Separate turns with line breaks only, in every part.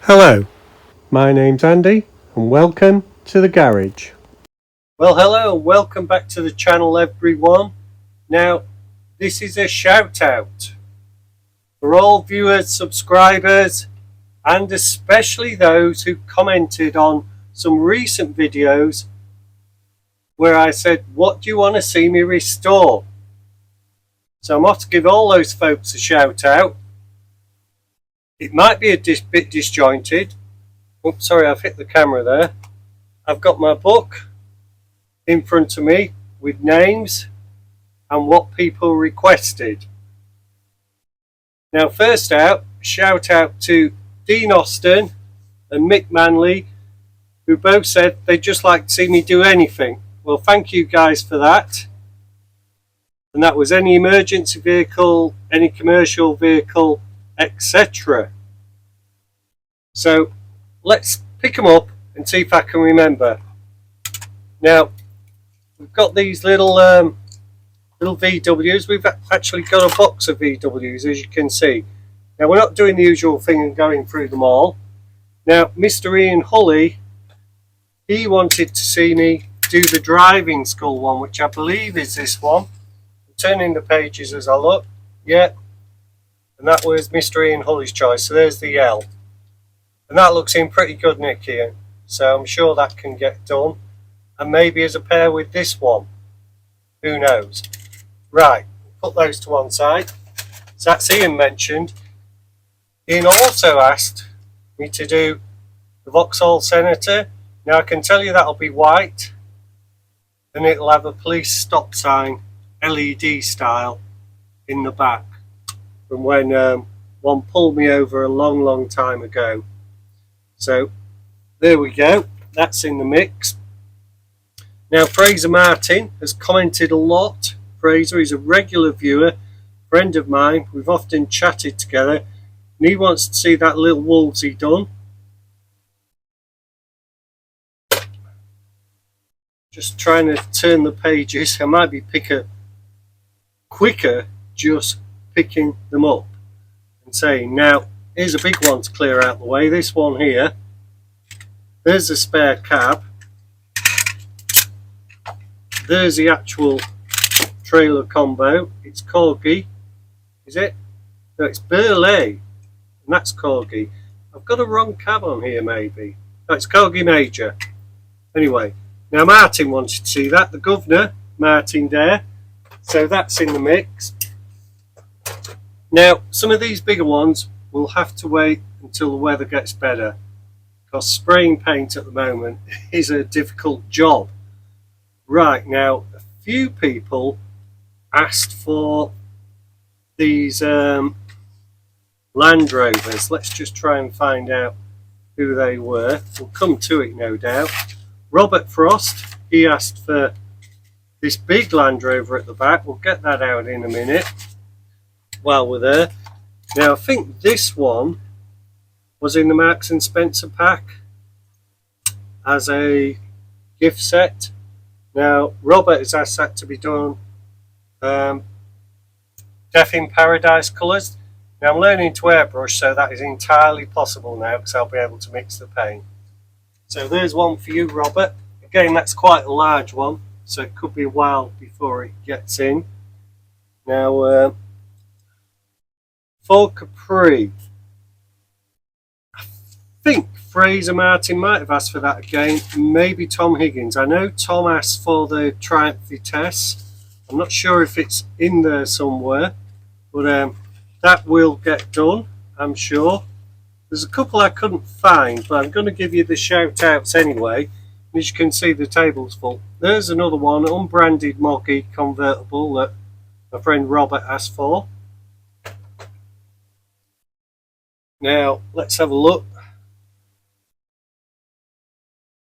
Hello, my name's Andy and welcome to the garage.
Well, hello and welcome back to the channel, everyone. Now, this is a shout out for all viewers, subscribers, and especially those who commented on some recent videos where I said, what do you want to see me restore? So I'm off to give all those folks a shout out. It might be a bit disjointed. Oops, sorry, I've hit the camera there. I've got my book in front of me with names and what people requested. Now, first out, shout out to Dean Austin and Mick Manley, who both said they'd just like to see me do anything. Well, thank you guys for that. And that was any emergency vehicle, any commercial vehicle, etc. So let's pick them up and see if I can remember. Now, we've got these little VWs. We've actually got a box of VWs, as you can see. Now, we're not doing the usual thing and going through them all. Now, Mr. Ian Hulley, he wanted to see me do the driving school one, which I believe is this one. I'm turning the pages as I look. Yeah. And that was Mr. Ian Hulley's choice. So there's the L. And that looks in pretty good nick here. So I'm sure that can get done. And maybe as a pair with this one. Who knows? Right. Put those to one side. So that's Ian mentioned. Ian also asked me to do the Vauxhall Senator. Now I can tell you that'll be white. And it'll have a police stop sign, LED style, in the back. From when one pulled me over a long time ago. So there we go, that's in the mix. Now, Fraser Martin has commented a lot. Fraser is a regular viewer, friend of mine. We've often chatted together, and he wants to see that little Wolsey done. Just trying to turn the pages. I might be quicker just picking them up and saying, now here's a big one to clear out the way. This one here, there's a spare cab, there's the actual trailer combo. It's Corgi, is it? No, it's Burley, and that's Corgi. I've got a wrong cab on here, maybe. No, it's Corgi Major. Anyway, now Martin wanted to see that, the governor, Martin Dare, so that's in the mix. Now, some of these bigger ones will have to wait until the weather gets better, because spraying paint at the moment is a difficult job. Right, now, a few people asked for these Land Rovers. Let's just try and find out who they were. We'll come to it, no doubt. Robert Frost, he asked for this big Land Rover at the back. We'll get that out in a minute while we're there. Now, I think this one was in the Marks and Spencer pack as a gift set. Now, Robert has asked that to be done Death in Paradise colours. Now, I'm learning to airbrush, so that is entirely possible now because I'll be able to mix the paint. So there's one for you, Robert. Again, that's quite a large one, so it could be a while before it gets in. Now, for Capri, I think Fraser Martin might have asked for that again, maybe Tom Higgins. I know Tom asked for the Triumph Vitesse. I'm not sure if it's in there somewhere, but that will get done, I'm sure. There's a couple I couldn't find, but I'm going to give you the shout outs anyway. As you can see, the table's full. There's another one, unbranded Moggy convertible that my friend Robert asked for. Now, let's have a look.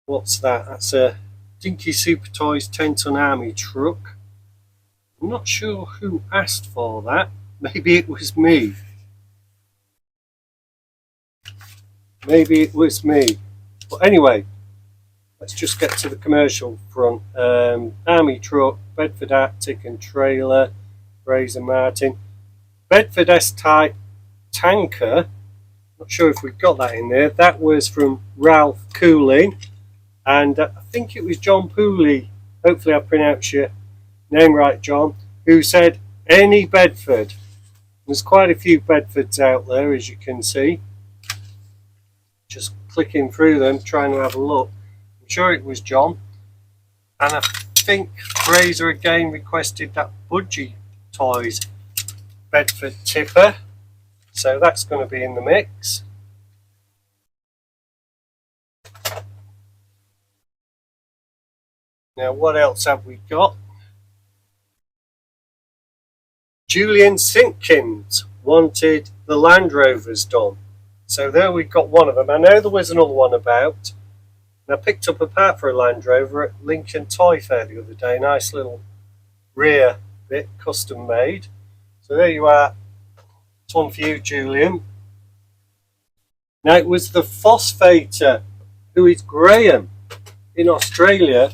What's that? That's a Dinky Super Toys 10-ton army truck. I'm not sure who asked for that. Maybe it was me. Maybe it was me. But anyway, let's just get to the commercial front. Army truck, Bedford Arctic and trailer, Fraser Martin. Bedford S-type tanker Not sure if we've got that in there. That was from Ralph Cooling, and I think it was John Pooley. Hopefully I pronounced your name right, John, who said any Bedford. There's quite a few Bedfords out there, as you can see. Just clicking through them, trying to have a look. I'm sure it was John. And I think Fraser again requested that Budgie Toys Bedford tipper. So that's going to be in the mix. Now, what else have we got? Julian Simpkins wanted the Land Rovers done. So there we've got one of them. I know there was another one about. And I picked up a part for a Land Rover at Lincoln Toy Fair the other day. Nice little rear bit, custom made. So there you are. It's one for you, Julian. Now it was the Phosphater, who is Graham in Australia,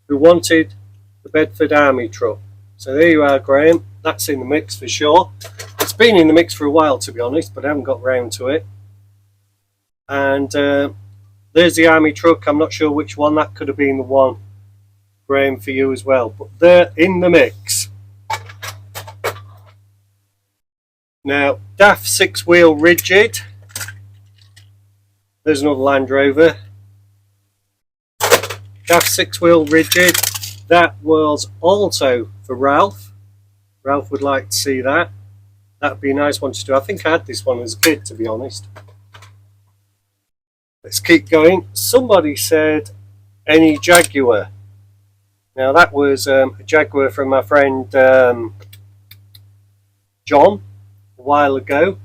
who wanted the Bedford Army truck. So there you are, Graham. That's in the mix for sure. It's been in the mix for a while, to be honest, but I haven't got round to it. And there's the Army truck. I'm not sure which one. That could have been the one, Graham, for you as well. But they're in the mix. Now, DAF 6-wheel rigid. There's another Land Rover. DAF 6-wheel rigid. That was also for Ralph. Ralph would like to see that. That would be a nice one to do. I think I had this one as a kid, to be honest. Let's keep going. Somebody said any Jaguar. Now that was a Jaguar from my friend John a while ago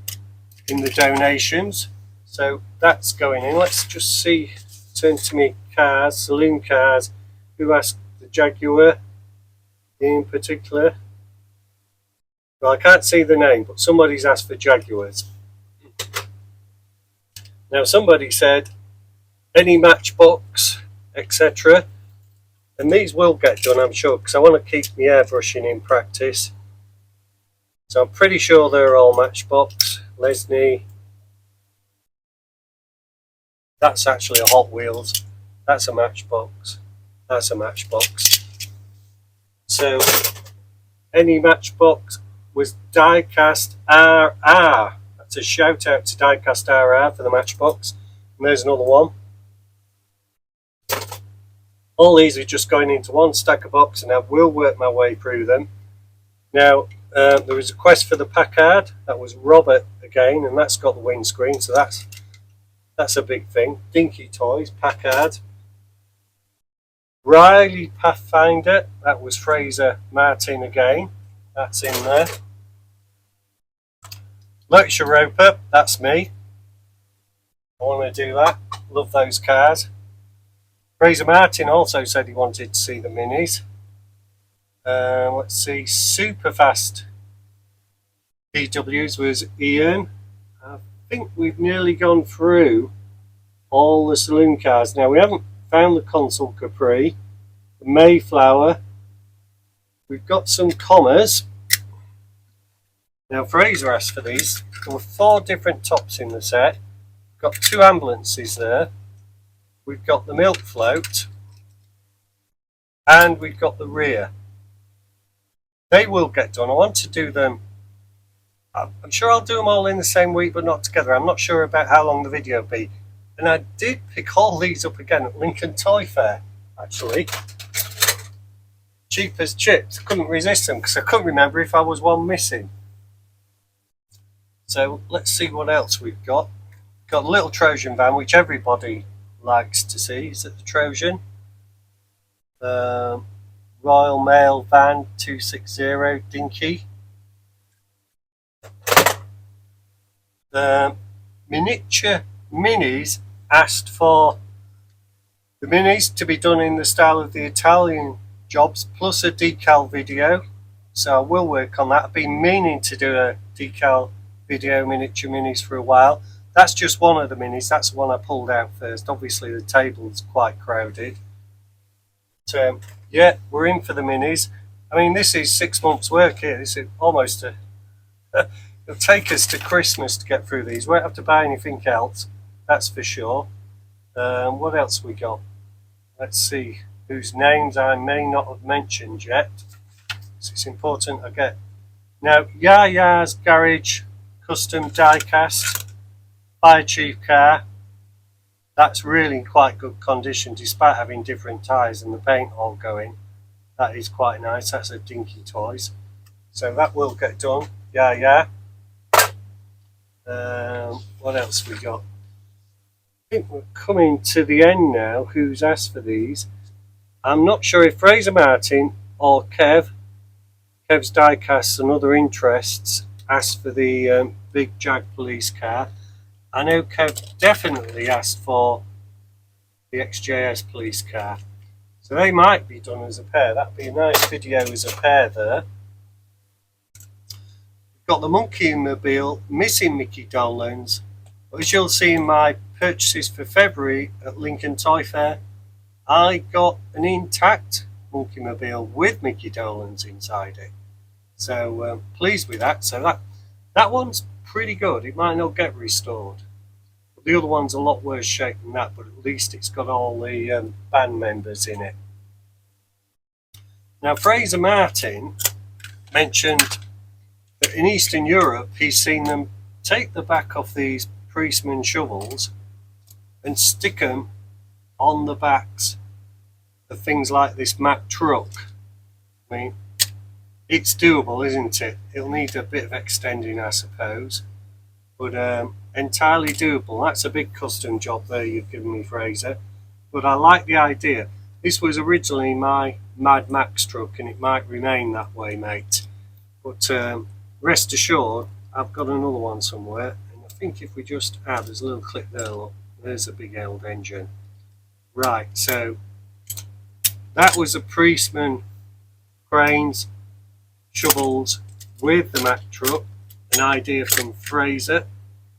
in the donations. So that's going in. Let's just see. Turn to me cars, saloon cars. Who asked the Jaguar in particular? Well, I can't see the name, but somebody's asked for Jaguars. Now somebody said any Matchbox, etc. And these will get done, I'm sure, because I want to keep my airbrushing in practice. So I'm pretty sure they're all Matchbox. Lesney. That's actually a Hot Wheels. That's a Matchbox. That's a Matchbox. So any Matchbox was Diecast RR. That's a shout out to Diecast RR for the Matchbox. And there's another one. All these are just going into one stack of box, and I will work my way through them. Now, there was a request for the Packard. That was Robert again, and that's got the windscreen, so that's a big thing. Dinky Toys, Packard. Riley Pathfinder, that was Fraser Martin again. That's in there. Lotus Europa, that's me. I want to do that. Love those cars. Fraser Martin also said he wanted to see the minis. Let's see, Superfast PWs was Ian. I think we've nearly gone through all the saloon cars. Now we haven't found the Consul Capri, the Mayflower. We've got some Commas. Now Fraser asked for these. There were 4 different tops in the set. We've got 2 ambulances there. We've got the milk float, and we've got the rear. They will get done. I want to do them. I'm sure I'll do them all in the same week, but not together. I'm not sure about how long the video will be. And I did pick all these up again at Lincoln Toy Fair, actually. Cheap as chips. I couldn't resist them because I couldn't remember if I was one missing. So let's see what else we've got. Got a little Trojan van, which everybody likes to see. Is it the Trojan? Royal Mail Van 260 Dinky. Miniature Minis asked for the minis to be done in the style of the Italian jobs, plus a decal video. So I will work on that. I've been meaning to do a decal video miniature minis for a while. That's just one of the minis. That's the one I pulled out first. Obviously the table's quite crowded. But, yeah, we're in for the minis. I mean, this is 6 months work here. This is almost It'll take us to Christmas to get through these. Won't have to buy anything else, that's for sure. What else we got? Let's see, whose names I may not have mentioned yet. So it's important I get. Now, Yaya's Garage Custom Diecast Fire Chief car. That's really in quite good condition despite having different tyres and the paint all going. That is quite nice. That's a Dinky Toys. So that will get done. Yeah. What else we got? I think we're coming to the end now. Who's asked for these? I'm not sure if Fraser Martin or Kev's Diecasts and other interests asked for the big Jag police car. I know Kev definitely asked for the XJS police car. So they might be done as a pair. That'd be a nice video as a pair there. We've got the Monkey Mobile missing Mickey Dolans. But as you'll see in my purchases for February at Lincoln Toy Fair, I got an intact Monkey Mobile with Mickey Dolans inside it. So pleased with that. So that one's pretty good. It might not get restored. But the other one's a lot worse shape than that, but at least it's got all the band members in it. Now, Fraser Martin mentioned that in Eastern Europe he's seen them take the back off these Priestman shovels and stick them on the backs of things like this Mack truck. I mean, it's doable, isn't it? It'll need a bit of extending, I suppose, but entirely doable. That's a big custom job there you've given me, Fraser, but I like the idea. This was originally my Mad Max truck and it might remain that way, mate, but rest assured I've got another one somewhere, and I think if we just add, there's a little clip there, look, there's a big old engine. Right, so that was a Priestman cranes, shovels with the Mack truck, an idea from Fraser.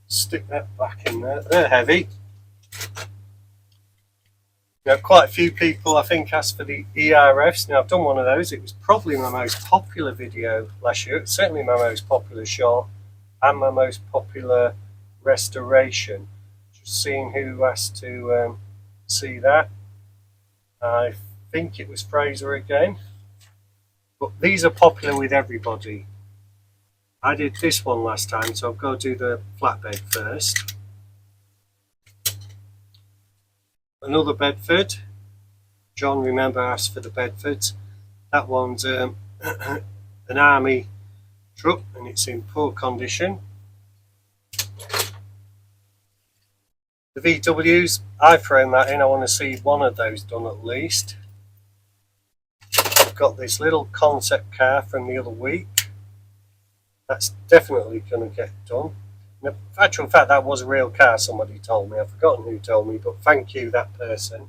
Stick that back in there, they're heavy. Now, quite a few people, I think, asked for the ERFs. Now, I've done one of those. It was probably my most popular video last year. It's certainly my most popular shot and my most popular restoration. Just seeing who asked to see that. I think it was Fraser again. But these are popular with everybody. I did this one last time, so I've got to do the flatbed first. Another Bedford. John, remember, asked for the Bedfords. That one's an army truck and it's in poor condition. The VWs, I've thrown that in. I want to see one of those done at least. I've got this little concept car from the other week. That's definitely going to get done. In actual fact, that was a real car, somebody told me. I've forgotten who told me, but thank you, that person.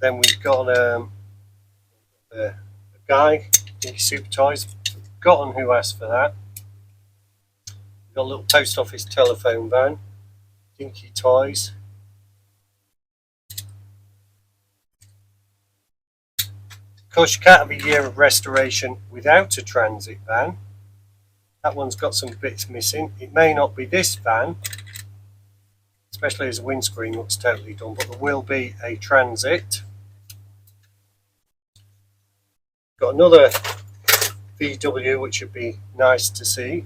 Then we've got a guy, Super Toys. Forgotten who asked for that. We've got a little post office telephone van, Dinky Toys. Of course, you can't have a year of restoration without a transit van. That one's got some bits missing. It may not be this van, especially as the windscreen looks totally done, but there will be a transit. Got another VW, which would be nice to see.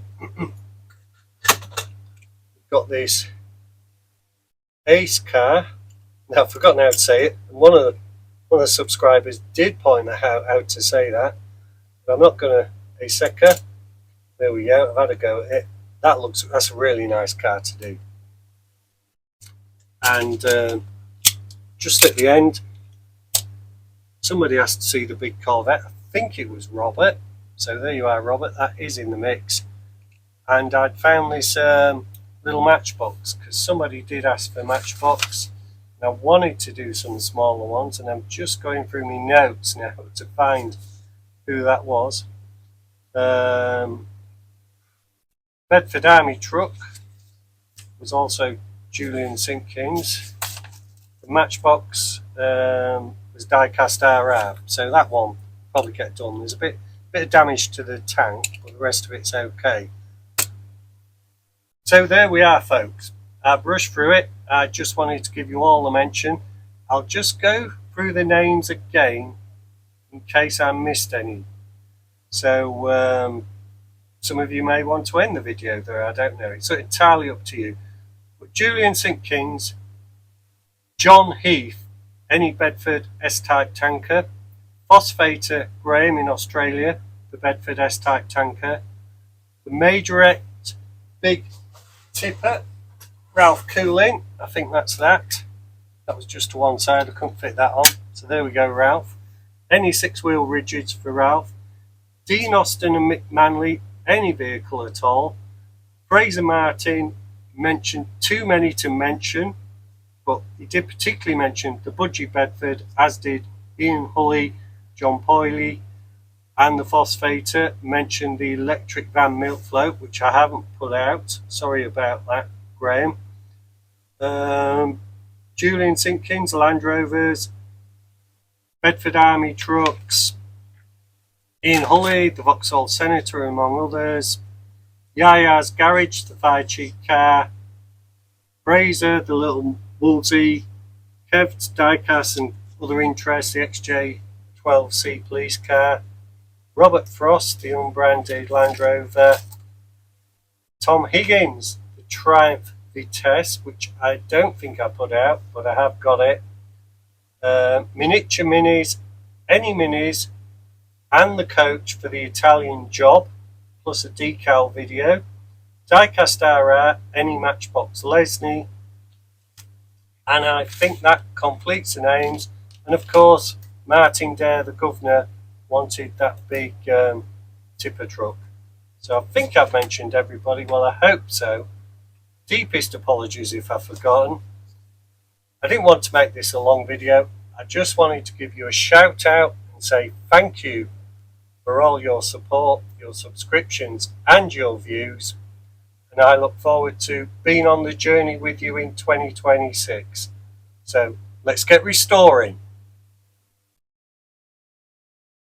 Got this Ace car. Now, I've forgotten how to say it. One of the subscribers did point out how to say that, but I'm not going to. Aseca. There we go. I've had a go at it. That's a really nice car to do. And just at the end, somebody asked to see the big Corvette. I think it was Robert. So there you are, Robert. That is in the mix. And I'd found this little Matchbox because somebody did ask for Matchbox. I wanted to do some smaller ones, and I'm just going through my notes now to find who that was. Bedford Army truck was also Julian Simpkins. The Matchbox was Diecast RR, so that one probably get done. There's a bit of damage to the tank, but the rest of it's okay. So there we are, folks. I've rushed through it. I just wanted to give you all a mention. I'll just go through the names again in case I missed any. So some of you may want to end the video there, I don't know. It's entirely up to you. But Julian St. Kings, John Heath, any Bedford S-type tanker, Phosphator Graham in Australia, the Bedford S-type tanker, the Majorette Big Tipper, Ralph Cooling, I think that's that. That was just to one side, I couldn't fit that on. So there we go, Ralph. Any six-wheel rigids for Ralph. Dean Austin and Mick Manley, any vehicle at all. Fraser Martin mentioned too many to mention, but he did particularly mention the Budgie Bedford, as did Ian Hulley, John Poyley, and the Phosphator. Mentioned the electric van milk float, which I haven't put out. Sorry about that, Graham. Julian St. Kings, Land Rovers, Bedford Army Trucks, Ian Hulley, the Vauxhall Senator, among others, Yaya's Garage, the fire chief car, Fraser, the little Woolsey, Kev's Diecast and other interests, the XJ12C police car, Robert Frost, the unbranded Land Rover, Tom Higgins, the Triumph Vitesse, which I don't think I put out, but I have got it, Miniature Minis, any Minis, and the coach for the Italian job, plus a decal video, Diecast RR, any Matchbox Lesney, and I think that completes the names. And of course, Martin Dare, the governor, wanted that big tipper truck. So I think I've mentioned everybody. Well, I hope so. Deepest apologies if I've forgotten. I didn't want to make this a long video. I just wanted to give you a shout out and say thank you for all your support, your subscriptions, and your views. And I look forward to being on the journey with you in 2026. So let's get restoring.